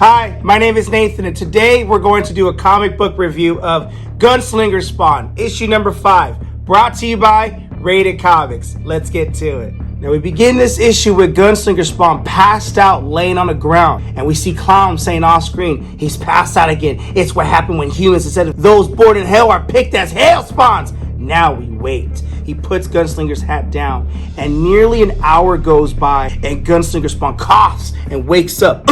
Hi, my name is Nathan, and today we're going to do a comic book review of Gunslinger Spawn, issue number 5, brought to you by RatedComics. Let's get to it. Now we begin this issue with Gunslinger Spawn passed out, laying on the ground, and we see Clown saying off screen, he's passed out again. It's what happened when humans, instead of those born in hell, are picked as hell spawns. Now we wait. He puts Gunslinger's hat down, and nearly an hour goes by, and Gunslinger Spawn coughs and wakes up.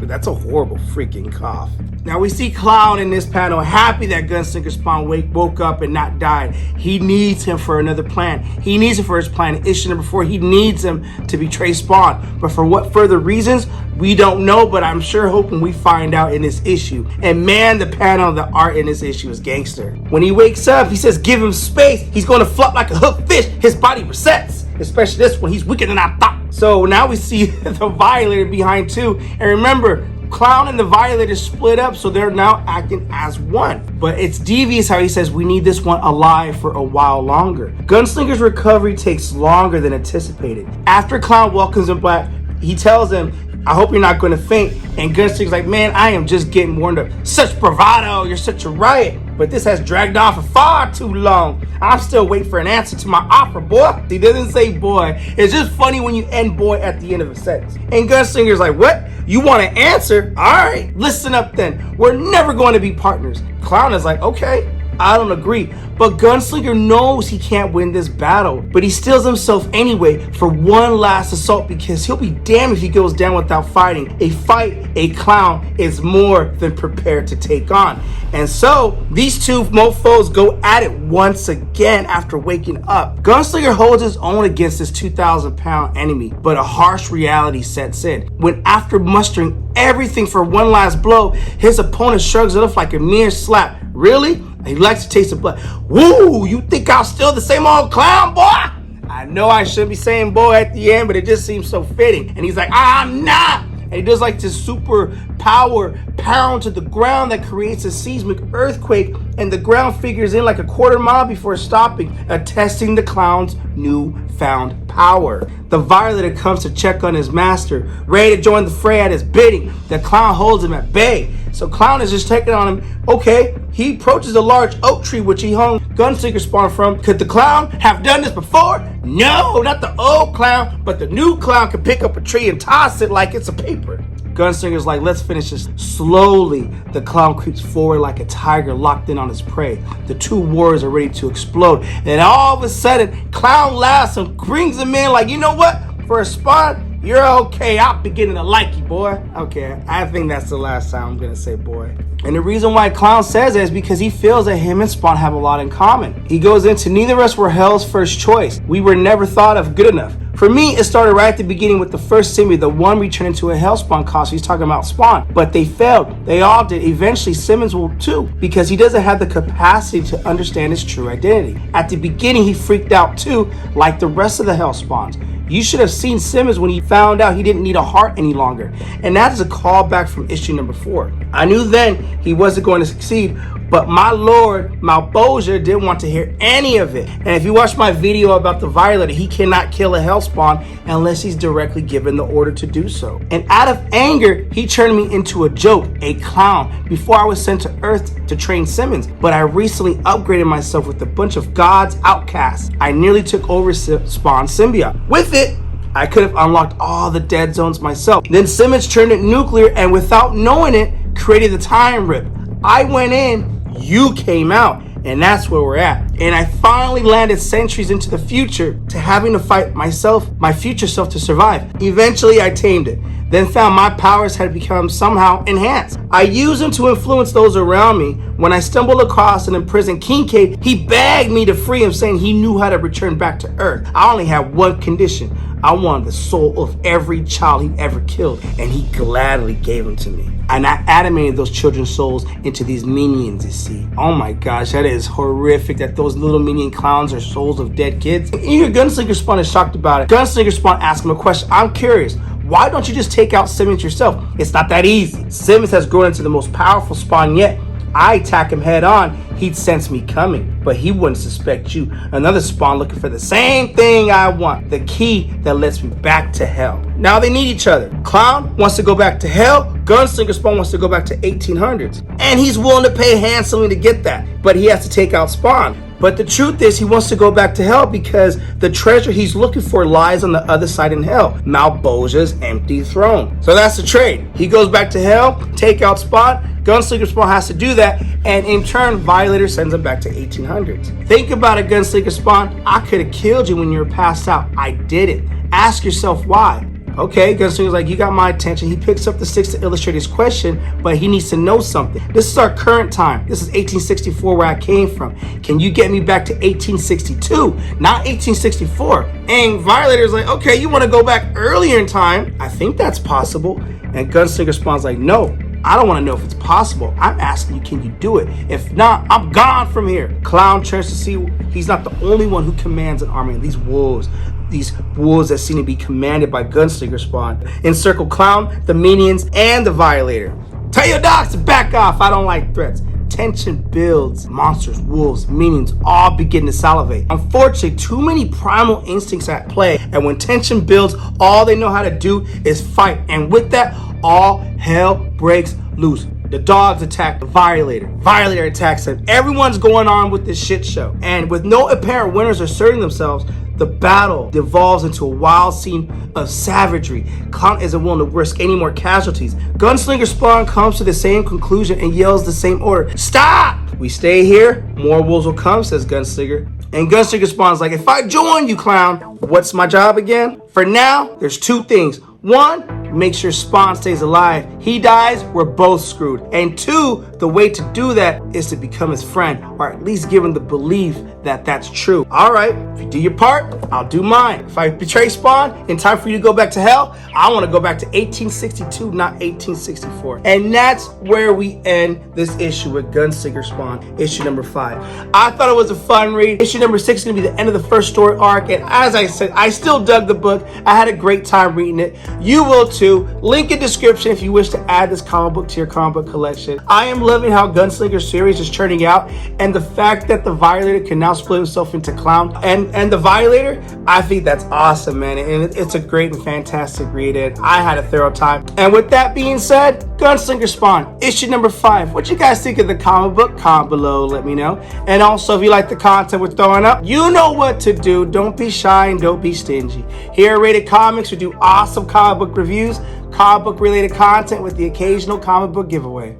That's a horrible freaking cough. Now we see Clown in this panel happy that Gunslinger Spawn woke up and not died. He needs him for another plan. He needs him for his plan. Issue number 4, he needs him to betray Spawn. But for what further reasons, we don't know, but I'm sure hoping we find out in this issue. And man, the panel, the art in this issue is gangster. When he wakes up, he says, give him space. He's going to flop like a hooked fish. His body resets. Especially this one, he's weaker than I thought. So now we see the Violator behind too. And remember, Clown and the Violator split up, so they're now acting as one. But it's devious how he says we need this one alive for a while longer. Gunslinger's recovery takes longer than anticipated. After Clown welcomes him back, he tells him, I hope you're not going to faint. And Gunslinger's like, man, I am just getting warmed up. Such bravado, you're such a riot. But this has dragged on for far too long. I'm still waiting for an answer to my offer, boy. He doesn't say boy. It's just funny when you end boy at the end of a sentence. And Gunslinger's like, what? You want an answer? All right, listen up then. We're never going to be partners. Clown is like, okay, I don't agree. But Gunslinger knows he can't win this battle, but he steels himself anyway for one last assault because he'll be damned if he goes down without fighting. A fight a Clown is more than prepared to take on. And so these two mofos go at it once again after waking up. Gunslinger holds his own against this 2,000-pound enemy, but a harsh reality sets in. When after mustering everything for one last blow, his opponent shrugs it off like a mere slap. Really? He likes to taste the blood. Woo! You think I'm still the same old Clown, boy? I know I shouldn't be saying boy at the end, but it just seems so fitting. And he's like, I'm not! And he does like this super power pound to the ground that creates a seismic earthquake, and the ground figures in like a quarter mile before stopping, attesting the Clown's newfound power. The Violator comes to check on his master, ready to join the fray at his bidding. The Clown holds him at bay. So Clown is just taking on him. Okay, he approaches a large oak tree which he hung Gunslinger Spawn from. Could the Clown have done this before? No, not the old Clown, but the new Clown could pick up a tree and toss it like it's a paper. Gunslinger's like, let's finish this. Slowly, the Clown creeps forward like a tiger locked in on his prey. The two warriors are ready to explode. And all of a sudden, Clown laughs and brings him in like, you know what? For a Spawn, you're okay. I'm beginning to like you, boy. Okay, I think that's the last time I'm going to say boy. And the reason why Clown says that is because he feels that him and Spawn have a lot in common. He goes into, neither of us were Hell's first choice. We were never thought of good enough. For me, it started right at the beginning with the first symbiote, the one returning to a Hellspawn costume. He's talking about Spawn, but they failed. They all did. Eventually, Simmons will too, because he doesn't have the capacity to understand his true identity. At the beginning, he freaked out too, like the rest of the Hellspawns. You should have seen Simmons when he found out he didn't need a heart any longer. And that is a callback from issue number 4. I knew then he wasn't going to succeed, but my lord, Malbosia, didn't want to hear any of it. And if you watch my video about the Violator, he cannot kill a Hellspawn unless he's directly given the order to do so. And out of anger, he turned me into a joke, a clown, before I was sent to Earth to train Simmons. But I recently upgraded myself with a bunch of God's outcasts. I nearly took over Spawn symbiote. With it, I could have unlocked all the dead zones myself. Then Simmons turned it nuclear and without knowing it, created the time rip. I went in, you came out, and that's where we're at. And I finally landed centuries into the future to having to fight myself, my future self, to survive. Eventually I tamed it, then found my powers had become somehow enhanced. I used them to influence those around me. When I stumbled across an imprisoned Kincaid, he begged me to free him, saying he knew how to return back to Earth. I only had one condition. I wanted the soul of every child he ever killed, and he gladly gave them to me. And I animated those children's souls into these minions, you see. Oh my gosh, that is horrific that those little minion clowns are souls of dead kids. And your Gunslinger Spawn is shocked about it. Gunslinger Spawn asks him a question. I'm curious. Why don't you just take out Simmons yourself? It's not that easy. Simmons has grown into the most powerful Spawn yet. I attack him head on. he'd sense me coming, but he wouldn't suspect you. Another Spawn looking for the same thing I want, the key that lets me back to hell. Now they need each other. Clown wants to go back to hell, Gunslinger Spawn wants to go back to 1800s. And he's willing to pay handsomely to get that, but he has to take out Spawn. But the truth is, he wants to go back to hell because the treasure he's looking for lies on the other side in hell, Malbosia's empty throne. So that's the trade. He goes back to hell, take out Spawn, Gunslinger Spawn has to do that, and in turn, Violator sends him back to 1800s. Think about it, Gunslinger Spawn. I could have killed you when you were passed out. I didn't. Ask yourself why. Okay, Gunslinger's like, you got my attention. He picks up the sticks to illustrate his question, but he needs to know something. This is our current time. This is 1864 where I came from. Can you get me back to 1862, not 1864? And Violator's like, okay, you want to go back earlier in time? I think that's possible. And Gunslinger Spawn's like, no, I don't want to know if it's possible. I'm asking you, can you do it? If not, I'm gone from here. Clown turns to see he's not the only one who commands an army. These wolves that seem to be commanded by Gunslinger Spawn encircle Clown, the minions, and the Violator. Tell your dogs to back off. I don't like threats. Tension builds. Monsters, wolves, minions all begin to salivate. Unfortunately, too many primal instincts at play, and when tension builds, all they know how to do is fight. And with that, all hell breaks loose. The dogs attack the Violator. Violator attacks them. Everyone's going on with this shit show. And with no apparent winners asserting themselves, the battle devolves into a wild scene of savagery. Clown isn't willing to risk any more casualties. Gunslinger Spawn comes to the same conclusion and yells the same order. Stop! We stay here, more wolves will come, says Gunslinger. And Gunslinger Spawn's like, if I join you, Clown, what's my job again? For now, there's two things. One, make sure Spawn stays alive. He dies, we're both screwed. And two, the way to do that is to become his friend, or at least give him the belief that that's true. All right, if you do your part, I'll do mine. If I betray Spawn in time for you to go back to hell, I want to go back to 1862, not 1864. And that's where we end this issue with Gunslinger Spawn, issue number 5. I thought it was a fun read. Issue number 6 is going to be the end of the first story arc. And as I said, I still dug the book. I had a great time reading it. You will too. Link in description if you wish to add this comic book to your comic book collection. I am loving how Gunslinger series is turning out, and the fact that the Violator can now split himself into Clown and the Violator, I think that's awesome, man. And it's a great and fantastic read, and I had a thorough time. And with that being said, Gunslinger Spawn, issue number 5. What you guys think of the comic book? Comment below, let me know. And also, if you like the content we're throwing up, you know what to do. Don't be shy and don't be stingy. Here at Rated Comics, we do awesome comic book reviews, comic book related content with the occasional comic book giveaway.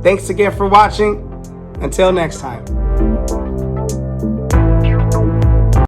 Thanks again for watching. Until next time.